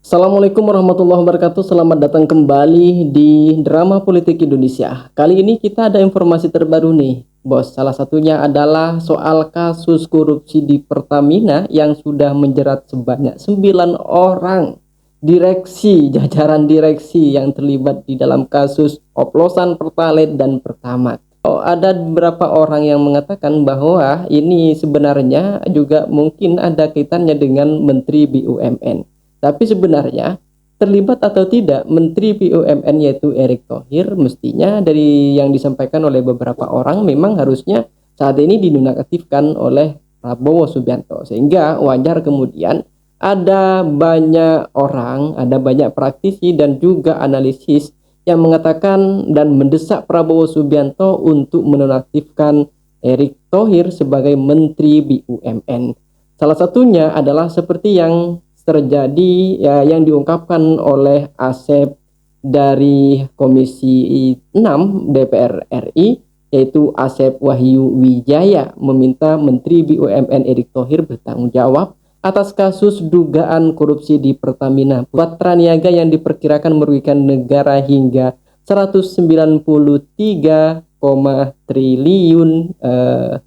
Assalamualaikum warahmatullahi wabarakatuh. Selamat datang kembali di Drama Politik Indonesia. Kali ini kita ada informasi terbaru nih, Bos. Salah satunya adalah soal kasus korupsi di Pertamina yang sudah menjerat sebanyak 9 orang direksi, jajaran direksi yang terlibat di dalam kasus oplosan Pertalite dan Pertamax. Ada beberapa orang yang mengatakan bahwa ini sebenarnya juga mungkin ada kaitannya dengan Menteri BUMN. Tapi sebenarnya terlibat atau tidak Menteri BUMN yaitu Erick Thohir, mestinya dari yang disampaikan oleh beberapa orang memang harusnya saat ini dinonaktifkan oleh Prabowo Subianto. Sehingga wajar kemudian ada banyak orang, ada banyak praktisi dan juga analisis yang mengatakan dan mendesak Prabowo Subianto untuk menonaktifkan Erick Thohir sebagai Menteri BUMN. Salah satunya adalah seperti yang terjadi yang diungkapkan oleh Asep dari Komisi 6 DPR RI, yaitu Asep Wahyu Wijaya, meminta Menteri BUMN Erick Thohir bertanggung jawab atas kasus dugaan korupsi di Pertamina Patraniaga yang diperkirakan merugikan negara hingga 193, triliun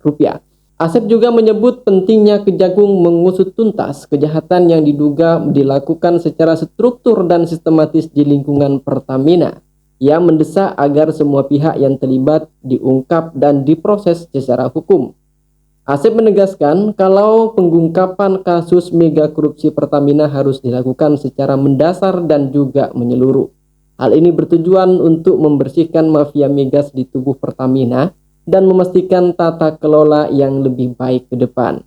rupiah. Asep juga menyebut pentingnya Kejagung mengusut tuntas kejahatan yang diduga dilakukan secara struktur dan sistematis di lingkungan Pertamina. Ia mendesak agar semua pihak yang terlibat diungkap dan diproses secara hukum. Asep menegaskan kalau pengungkapan kasus mega korupsi Pertamina harus dilakukan secara mendasar dan juga menyeluruh. Hal ini bertujuan untuk membersihkan mafia migas di tubuh Pertamina dan memastikan tata kelola yang lebih baik ke depan.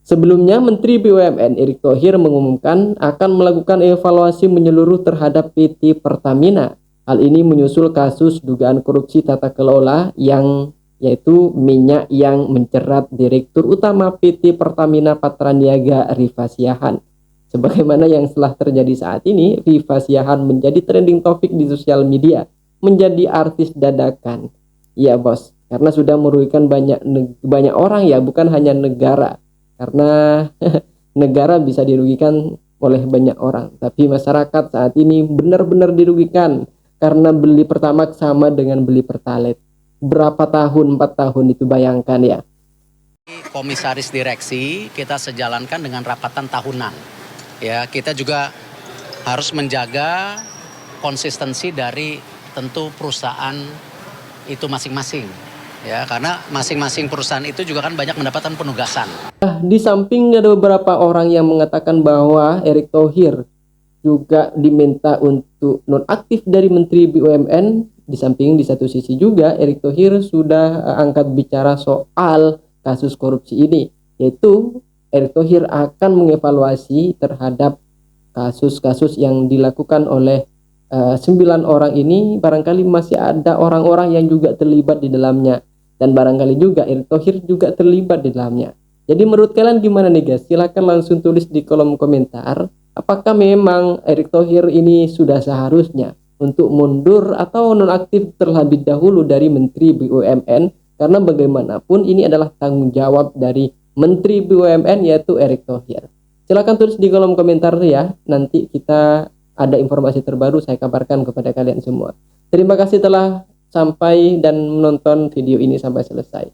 Sebelumnya, Menteri BUMN Erick Thohir mengumumkan akan melakukan evaluasi menyeluruh terhadap PT Pertamina. Hal ini menyusul kasus dugaan korupsi tata kelola yaitu minyak yang menjerat Direktur Utama PT Pertamina Patraniaga Rifa Siahaan. Sebagaimana yang telah terjadi saat ini, Rifa Siahaan menjadi trending topik di sosial media, menjadi artis dadakan. Ya bos, karena sudah merugikan banyak orang ya, bukan hanya negara. Karena negara bisa dirugikan oleh banyak orang, tapi masyarakat saat ini benar-benar dirugikan karena beli Pertamax sama dengan beli Pertalite. Berapa tahun, 4 tahun itu bayangkan ya. Komisaris direksi kita sejalankan dengan rapatan tahunan. Ya, kita juga harus menjaga konsistensi dari tentu perusahaan itu masing-masing. Ya, karena masing-masing perusahaan itu juga kan banyak mendapatkan penugasan. Di samping ada beberapa orang yang mengatakan bahwa Erick Thohir juga diminta untuk nonaktif dari Menteri BUMN. Di samping di satu sisi juga Erick Thohir sudah angkat bicara soal kasus korupsi ini, yaitu Erick Thohir akan mengevaluasi terhadap kasus-kasus yang dilakukan oleh 9 orang ini. Barangkali masih ada orang-orang yang juga terlibat di dalamnya, dan barangkali juga Erick Thohir juga terlibat di dalamnya. Jadi menurut kalian gimana nih guys? Silahkan langsung tulis di kolom komentar. Apakah memang Erick Thohir ini sudah seharusnya untuk mundur atau nonaktif terlebih dahulu dari Menteri BUMN? Karena bagaimanapun ini adalah tanggung jawab dari Menteri BUMN yaitu Erick Thohir. Silahkan tulis di kolom komentar ya. Nanti kita ada informasi terbaru saya kabarkan kepada kalian semua. Terima kasih telah sampai dan menonton video ini sampai selesai.